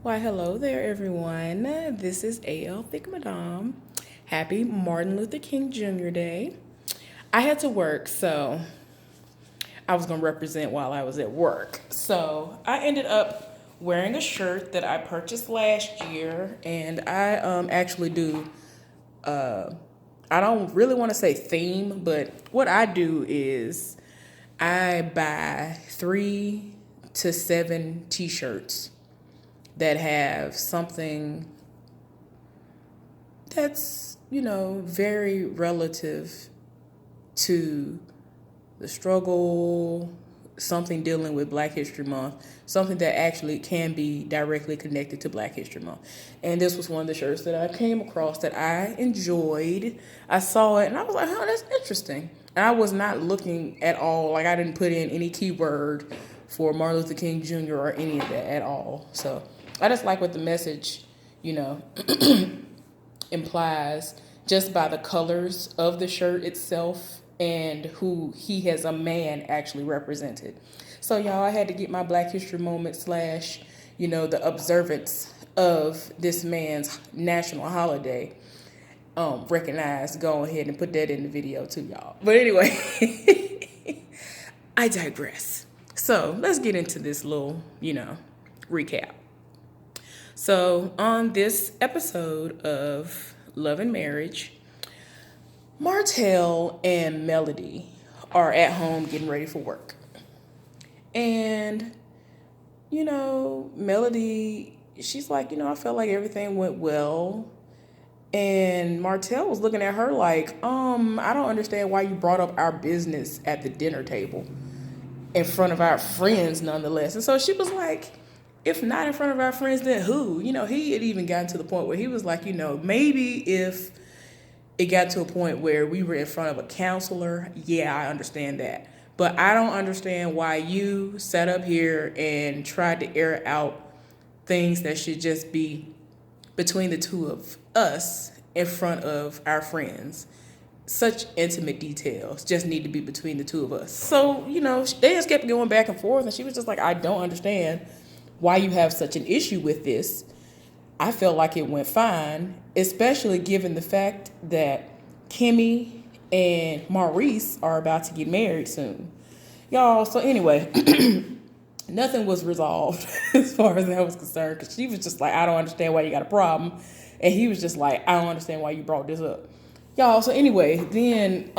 Why, hello there, everyone. This is AL Thick Madame. Happy Martin Luther King Jr. Day. I had to work, so I was going to represent while I was at work. So I ended up wearing a shirt that I purchased last year, and I actually do. I don't really want to say theme, but what I do is I buy 3 to 7 t-shirts that have something that's, very relative to the struggle, something dealing with Black History Month, something that actually can be directly connected to Black History Month. And this was one of the shirts that I came across that I enjoyed. I saw it and I was like, that's interesting. And I was not looking at all, like I didn't put in any keyword for Martin Luther King Jr. or any of that at all. So I just like what the message, implies just by the colors of the shirt itself and who he as a man actually represented. So y'all, I had to get my Black History Moment slash, the observance of this man's national holiday recognized. Go ahead and put that in the video too, y'all. But anyway, I digress. So let's get into this little, recap. So on this episode of Love and Marriage, Martell and Melody are at home getting ready for work. And, Melody, she's like, I felt like everything went well. And Martell was looking at her like, I don't understand why you brought up our business at the dinner table in front of our friends nonetheless. And so she was like, if not in front of our friends, then who? He had even gotten to the point where he was like, maybe if it got to a point where we were in front of a counselor, yeah, I understand that. But I don't understand why you sat up here and tried to air out things that should just be between the two of us in front of our friends. Such intimate details just need to be between the two of us. So, they just kept going back and forth, and she was just like, I don't understand why you have such an issue with this. I felt like it went fine, especially given the fact that Kimmy and Maurice are about to get married soon. Y'all, so anyway, nothing was resolved as far as that was concerned, because she was just like, I don't understand why you got a problem. And he was just like, I don't understand why you brought this up. Y'all, so anyway, then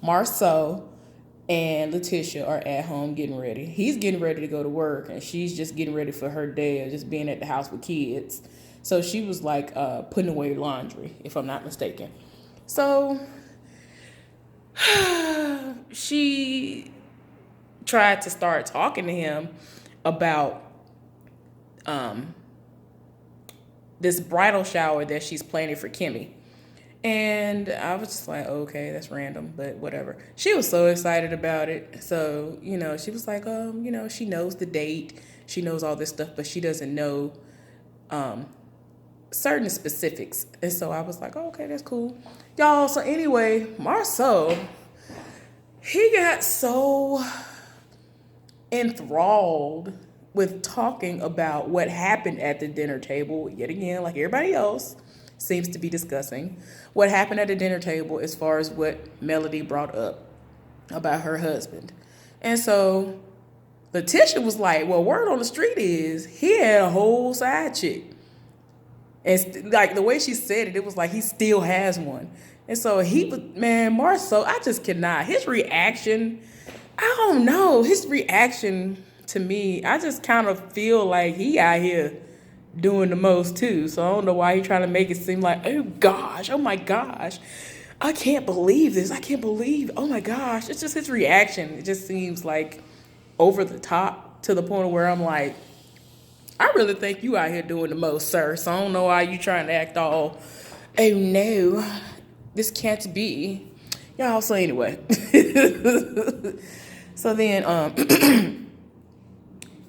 Marceau and Letitia are at home getting ready. He's getting ready to go to work, and she's just getting ready for her day of just being at the house with kids. So she was like putting away laundry, if I'm not mistaken. So she tried to start talking to him about this bridal shower that she's planning for Kimmy. And I was just like, okay, that's random, but whatever. She was so excited about it. So, she was like, she knows the date. She knows all this stuff, but she doesn't know certain specifics. And so I was like, oh, okay, that's cool. Y'all, so anyway, Marceau, he got so enthralled with talking about what happened at the dinner table, yet again, like everybody else seems to be discussing what happened at the dinner table as far as what Melody brought up about her husband. And so Letitia was like, well, word on the street is he had a whole side chick. And like the way she said it, it was like he still has one. And so he was, man, Marceau, I just cannot. His reaction, I don't know. His reaction to me, I just kind of feel like he out here doing the most too. So I don't know why he's trying to make it seem like, oh my gosh, I can't believe this. I can't believe, oh my gosh. It's just his reaction. It just seems like over the top to the point where I'm like, I really think you out here doing the most, sir. So I don't know why you trying to act all, oh no, this can't be. Y'all, so anyway. So then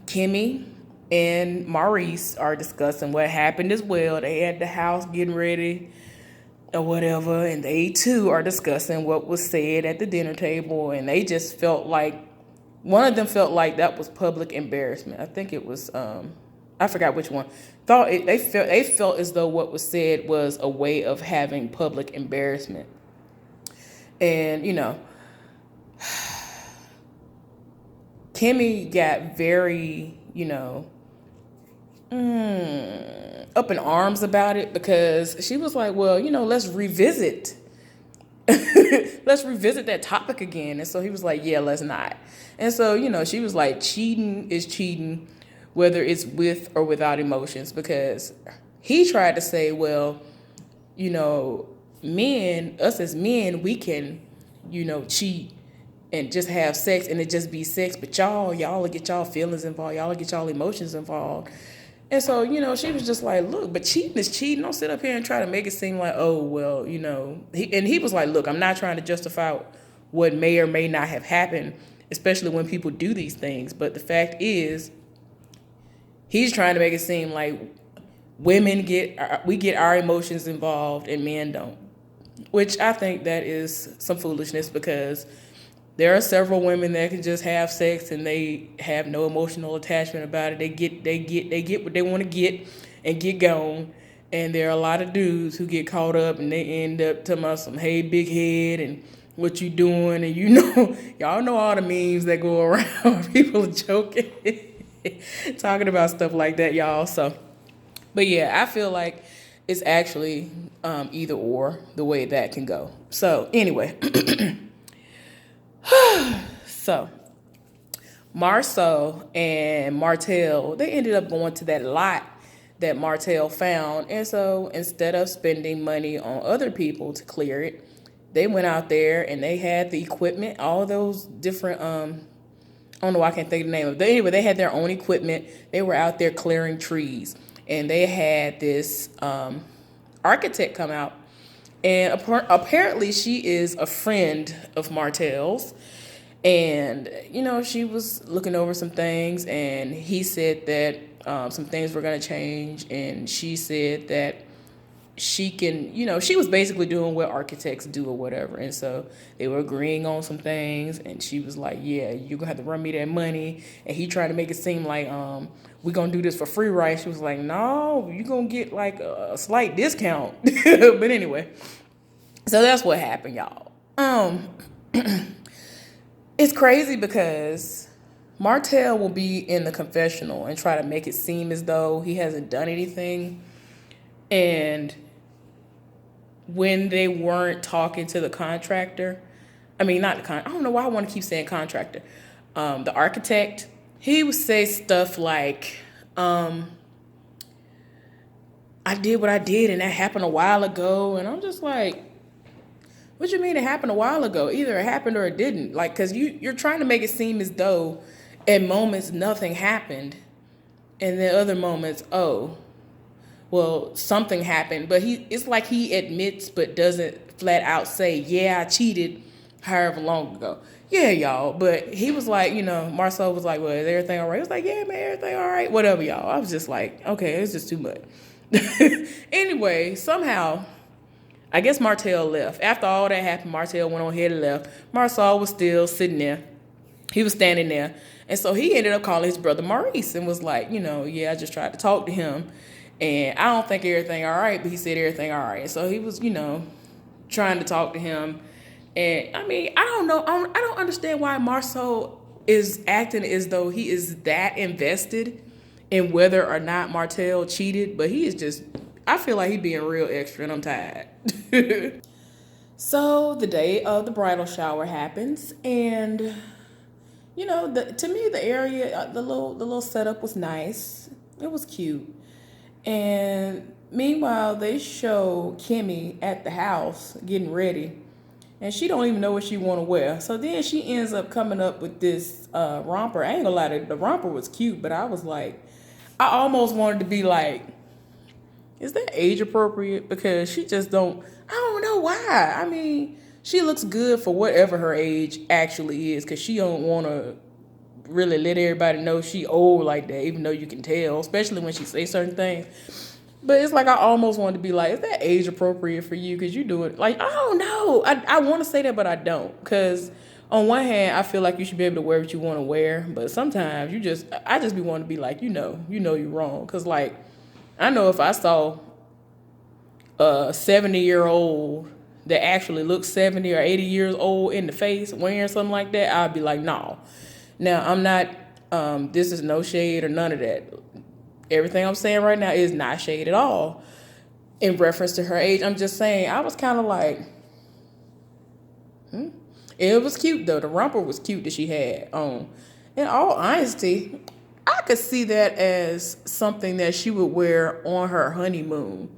Kimmy and Maurice are discussing what happened as well. They at the house getting ready or whatever, and they too are discussing what was said at the dinner table, and they just felt like one of them felt like that was public embarrassment. I think it was I forgot which one, thought they felt as though what was said was a way of having public embarrassment. And, Kimmy got very, up in arms about it because she was like, well, let's revisit. Let's revisit that topic again. And so he was like, yeah, let's not. And so, she was like, cheating is cheating, whether it's with or without emotions, because he tried to say, well, us as men, we can, cheat and just have sex and it just be sex, but y'all will get y'all feelings involved, y'all will get y'all emotions involved. And so, she was just like, look, but cheating is cheating. Don't sit up here and try to make it seem like, oh, well, he was like, look, I'm not trying to justify what may or may not have happened, especially when people do these things. But the fact is, he's trying to make it seem like we get our emotions involved and men don't, which I think that is some foolishness, because there are several women that can just have sex and they have no emotional attachment about it. They get what they want to get and get gone. And there are a lot of dudes who get caught up and they end up talking about some, hey, big head, and what you doing, and y'all know all the memes that go around. People joking, talking about stuff like that, y'all. So, but yeah, I feel like it's actually either or the way that can go. So anyway. So, Marsau and Martell, they ended up going to that lot that Martell found. And so instead of spending money on other people to clear it, they went out there and they had the equipment, all those different, I don't know why I can't think of the name of it. But anyway, they had their own equipment. They were out there clearing trees. And they had this architect come out. And apparently she is a friend of Martell's. And, she was looking over some things, and he said that some things were going to change. And she said that she can, she was basically doing what architects do or whatever. And so they were agreeing on some things. And she was like, yeah, you're going to have to run me that money. And he tried to make it seem like we're going to do this for free, right? She was like, no, you're going to get like a slight discount. But anyway, so that's what happened, y'all. It's crazy because Martell will be in the confessional and try to make it seem as though he hasn't done anything. And when they weren't talking to the contractor, I don't know why I want to keep saying contractor. The architect, he would say stuff like, I did what I did and that happened a while ago. And I'm just like, what you mean it happened a while ago? Either it happened or it didn't. Like, because you're trying to make it seem as though at moments nothing happened. And then other moments, oh, well, something happened. But it's like he admits but doesn't flat out say, yeah, I cheated however long ago. Yeah, y'all. But he was like, Marcel was like, well, is everything all right? He was like, yeah, man, everything all right. Whatever, y'all. I was just like, okay, it's just too much. Anyway, somehow, I guess Martell left. After all that happened, Martell went on ahead and left. Marcel was still sitting there. He was standing there. And so he ended up calling his brother Maurice and was like, yeah, I just tried to talk to him. And I don't think everything all right, but he said everything all right. So he was, trying to talk to him. And I don't know. I don't understand why Marcel is acting as though he is that invested in whether or not Martell cheated. But he is just, I feel like he's being real extra and I'm tired. So the day of the bridal shower happens, and to me the area, the little setup was nice. It was cute. And meanwhile, they show Kimmy at the house getting ready, and she don't even know what she want to wear. So then she ends up coming up with this romper. I ain't gonna lie, the romper was cute, but I was like, I almost wanted to be like, is that age appropriate? Because she just I don't know why. She looks good for whatever her age actually is, because she don't want to really let everybody know she old like that, even though you can tell, especially when she say certain things. But it's like I almost wanted to be like, is that age appropriate for you? Because you do it. Like, I don't know. I want to say that, but I don't. Because On one hand, I feel like you should be able to wear what you want to wear, but sometimes I just be wanting to be like, you're wrong. Cause like, I know if I saw a 70-year-old that actually looks 70 or 80 years old in the face wearing something like that, I'd be like, no. Now, I'm not, this is no shade or none of that. Everything I'm saying right now is not shade at all in reference to her age. I'm just saying, I was kind of like, it was cute though. The romper was cute that she had on. In all honesty, I could see that as something that she would wear on her honeymoon.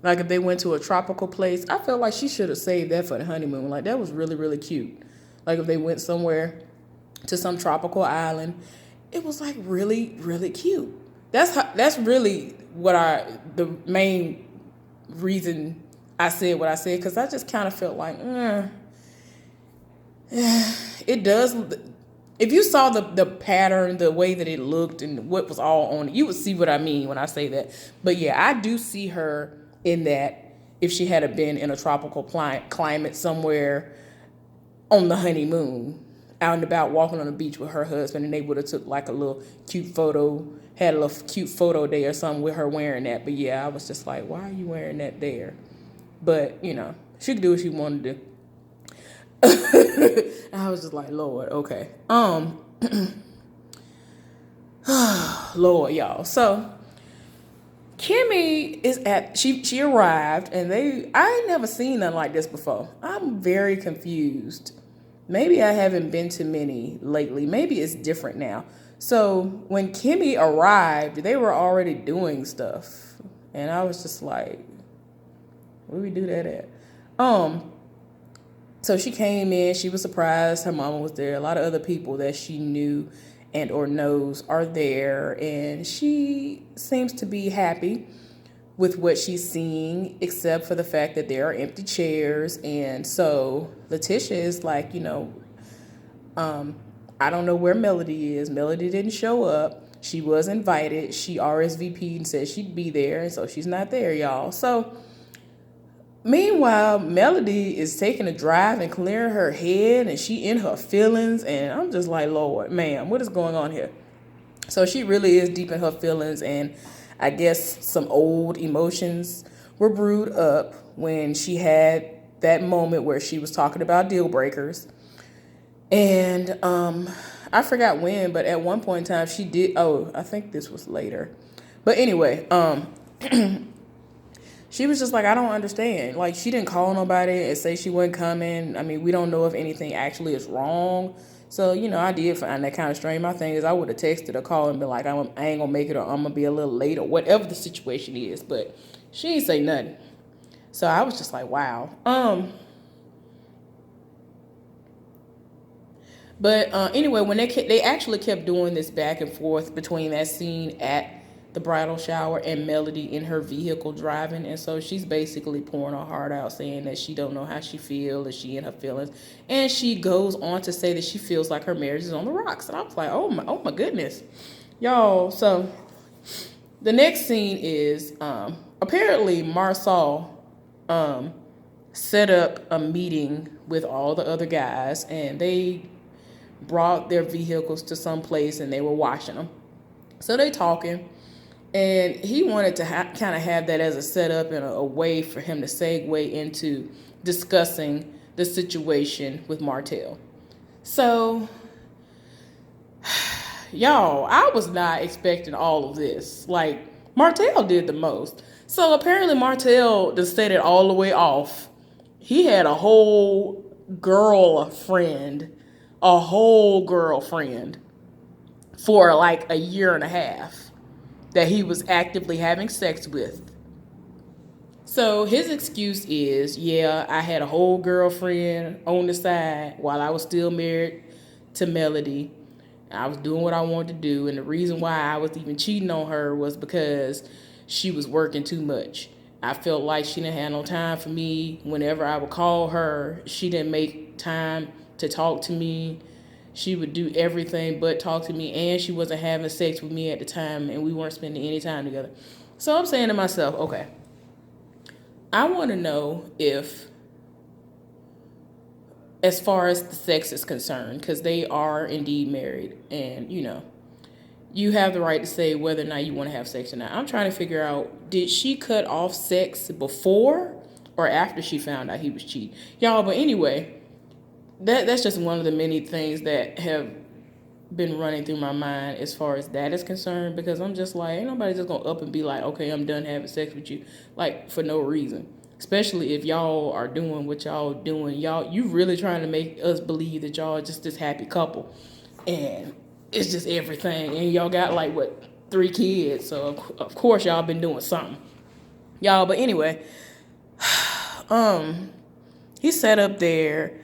Like if they went to a tropical place, I felt like she should have saved that for the honeymoon. Like that was really, really cute. Like if they went somewhere to some tropical island, it was like really, really cute. That's really the main reason I said what I said, because I just kind of felt like, it does. If you saw the pattern, the way that it looked, and what was all on it, you would see what I mean when I say that. But yeah, I do see her in that if she had been in a tropical climate somewhere on the honeymoon, out and about walking on the beach with her husband, and they would have took like a little cute photo, had a little cute photo day or something with her wearing that. But yeah, I was just like, why are you wearing that there? But she could do what she wanted to do. I was just like, Lord, okay. Lord, y'all. So Kimmy she arrived, and I ain't never seen nothing like this before. I'm very confused. Maybe I haven't been to many lately. Maybe it's different now. So when Kimmy arrived, they were already doing stuff. And I was just like, where we do that at? So she came in, she was surprised her mama was there. A lot of other people that she knew and or knows are there, and she seems to be happy with what she's seeing, except for the fact that there are empty chairs. And so Letitia is like, I don't know where Melody is. Melody didn't show up. She was invited. She RSVP'd and said she'd be there, and so she's not there, y'all. So meanwhile, Melody is taking a drive and clearing her head, and she in her feelings, and I'm just like, Lord, ma'am, what is going on here? So she really is deep in her feelings, and I guess some old emotions were brewed up when she had that moment where she was talking about deal breakers. And I forgot when, but at one point in time she did, I think this was later. But anyway, she was just like, I don't understand. Like, she didn't call nobody and say she wasn't coming. I mean, we don't know if anything actually is wrong. So, I did find that kind of strange. My thing is, I would have texted or called and been like, I ain't going to make it, or I'm going to be a little late, or whatever the situation is. But she ain't say nothing. So I was just like, wow. But anyway, when they actually kept doing this back and forth between that scene at the bridal shower and Melody in her vehicle driving, and so she's basically pouring her heart out, saying that she don't know how she feels, that she in her feelings, and she goes on to say that she feels like her marriage is on the rocks. And I was like, oh my goodness, y'all. So the next scene is apparently Marsau set up a meeting with all the other guys, and they brought their vehicles to some place and they were washing them. So they talking, and he wanted to kind of have that as a setup and a way for him to segue into discussing the situation with Martell. So, y'all, I was not expecting all of this. Like, Martell did the most. So apparently Martell just set it all the way off. He had a whole girlfriend for like a year and a half that he was actively having sex with. So his excuse is, yeah, I had a whole girlfriend on the side while I was still married to Melody. I was doing what I wanted to do, and the reason why I was even cheating on her was because she was working too much. I felt like she didn't have no time for me. Whenever I would call her, she didn't make time to talk to me. She would do everything but talk to me, and she wasn't having sex with me at the time, and we weren't spending any time together. So I'm saying to myself, okay, I want to know if as far as the sex is concerned, because they are indeed married, and you have the right to say whether or not you want to have sex or not. I'm trying to figure out, did she cut off sex before or after she found out he was cheating? Y'all, but anyway, that's just one of the many things that have been running through my mind as far as that is concerned, because I'm just like, ain't nobody just gonna up and be like, okay, I'm done having sex with you, like, for no reason. Especially if y'all are doing what y'all doing. You really trying to make us believe that y'all are just this happy couple. And it's just everything. And y'all got like, what, 3 kids. So of course y'all been doing something. Y'all, but anyway, he sat up there,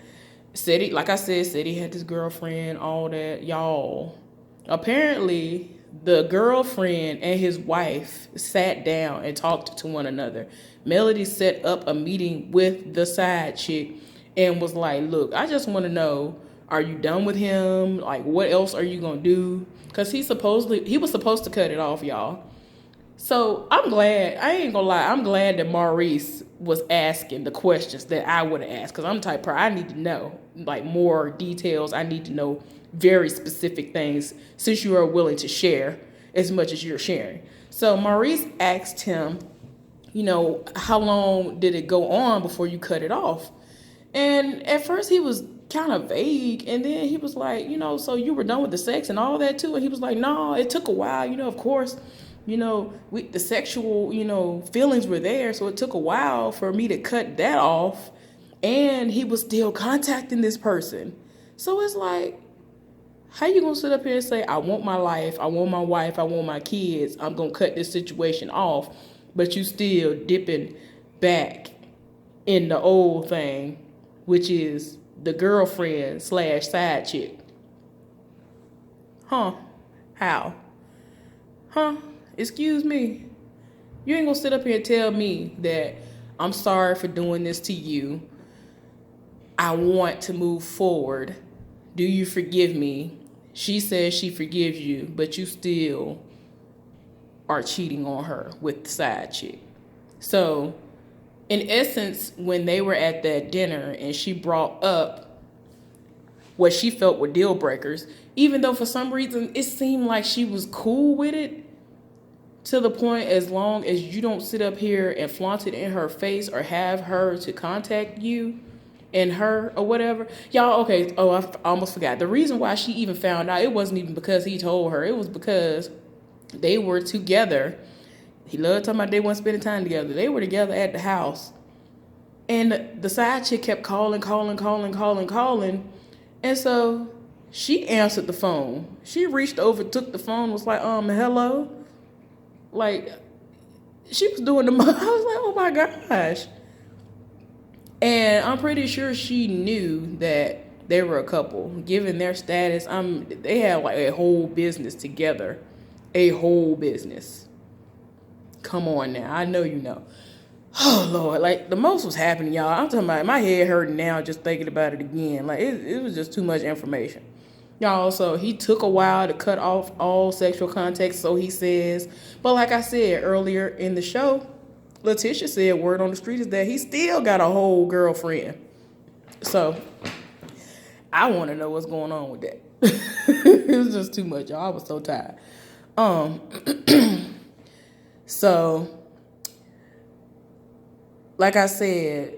said he, like I said he had this girlfriend, all that. Y'all, apparently the girlfriend and his wife sat down and talked to one another. Melody set up a meeting with the side chick and was like, look, I just want to know, are you done with him? Like, what else are you going to do? Because he was supposed to cut it off, y'all. So I'm glad, I ain't gonna lie, I'm glad that Maurice was asking the questions that I would have asked, because I'm the type of person, I need to know, like, more details. I need to know very specific things, since you are willing to share as much as you're sharing. So Maurice asked him, how long did it go on before you cut it off? And at first he was kind of vague, and then he was like, so you were done with the sex and all that too? And he was like, no, it took a while, of course. The sexual, feelings were there, so it took a while for me to cut that off. And he was still contacting this person. So it's like, how you gonna sit up here and say, I want my life, I want my wife, I want my kids, I'm gonna cut this situation off, but you still dipping back in the old thing, which is the girlfriend / side chick? Huh? How? Huh? Excuse me. You ain't gonna sit up here and tell me that I'm sorry for doing this to you. I want to move forward. Do you forgive me? She says she forgives you, but you still are cheating on her with the side chick. So, in essence, when they were at that dinner and she brought up what she felt were deal breakers, even though for some reason it seemed like she was cool with it, to the point, as long as you don't sit up here and flaunt it in her face or have her to contact you and her or whatever. Y'all, okay, I almost forgot. The reason why she even found out, it wasn't even because he told her. It was because they were together. He loved talking about they weren't spending time together. They were together at the house. And the side chick kept calling. And so she answered the phone. She reached over, took the phone, was like, hello? Like, she was doing the most. I was like, oh my gosh. And I'm pretty sure she knew that they were a couple, given their status. They had like a whole business together. A whole business. Come on now. I know you know. Oh, Lord. Like, the most was happening, y'all. I'm talking about, my head hurting now just thinking about it again. Like, it was just too much information. Y'all, so he took a while to cut off all sexual contact, so he says. But like I said earlier in the show, Letitia said word on the street is that he still got a whole girlfriend. So I want to know what's going on with that. It was just too much, y'all. I was so tired. So, like I said,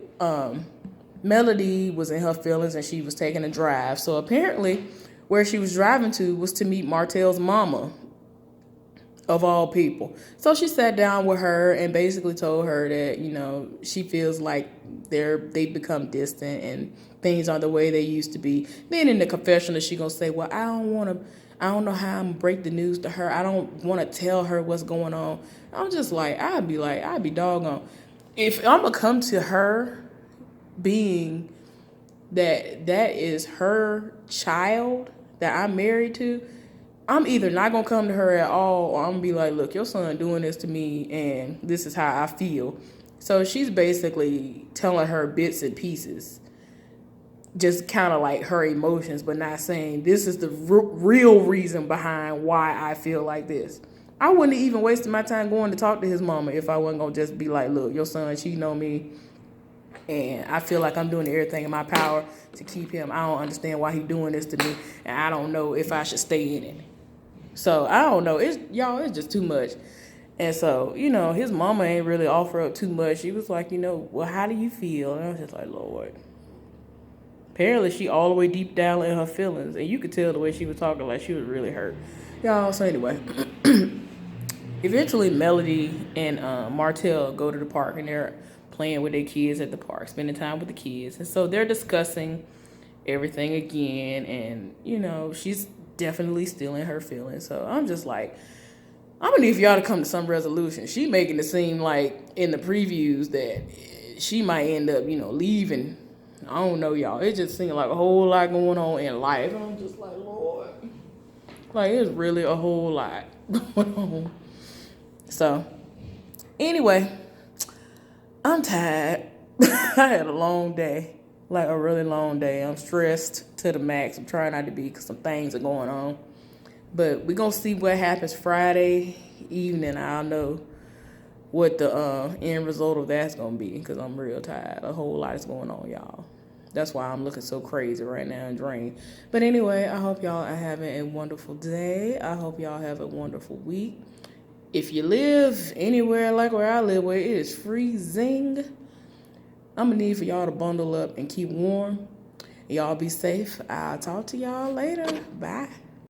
Melody was in her feelings and she was taking a drive. So apparently, where she was driving to was to meet Martell's mama, of all people. So she sat down with her and basically told her that, she feels like they've become distant and things aren't the way they used to be. Then in the confessional, she gonna say, well, I don't know how I'm gonna break the news to her. I don't want to tell her what's going on. I'm just like, I'd be doggone. If I'm gonna come to her being that is her child that I'm married to, I'm either not going to come to her at all, or I'm going to be like, look, your son doing this to me, and this is how I feel. So she's basically telling her bits and pieces, just kind of like her emotions, but not saying this is the real reason behind why I feel like this. I wouldn't even waste my time going to talk to his mama if I wasn't going to just be like, look, your son cheating on me, And I feel like I'm doing everything in my power to keep him. I don't understand why he's doing this to me, and I don't know if I should stay in it. So I don't know. It's just too much. And so, his mama ain't really offer up too much. She was like, well, how do you feel? And I was just like, Lord. Apparently, she all the way deep down in her feelings, and you could tell the way she was talking, like she was really hurt. Y'all. So anyway, eventually, Melody and Martell go to the park, and they're playing with their kids at the park, spending time with the kids, and so they're discussing everything again, and she's definitely still in her feelings. So I'm just like, I'm gonna need for y'all to come to some resolution. She making it seem like in the previews that she might end up, leaving. I don't know, y'all. It just seemed like a whole lot going on in life. I'm just like, Lord. Like, it's really a whole lot going on. So, anyway, I'm tired. I had a long day. Like, a really long day. I'm stressed to the max. I'm trying not to be because some things are going on. But we're going to see what happens Friday evening. I'll know what the end result of that's going to be because I'm real tired. A whole lot is going on, y'all. That's why I'm looking so crazy right now and drained. But anyway, I hope y'all are having a wonderful day. I hope y'all have a wonderful week. If you live anywhere like where I live, where it is freezing, I'm going to need for y'all to bundle up and keep warm. Y'all be safe. I'll talk to y'all later. Bye.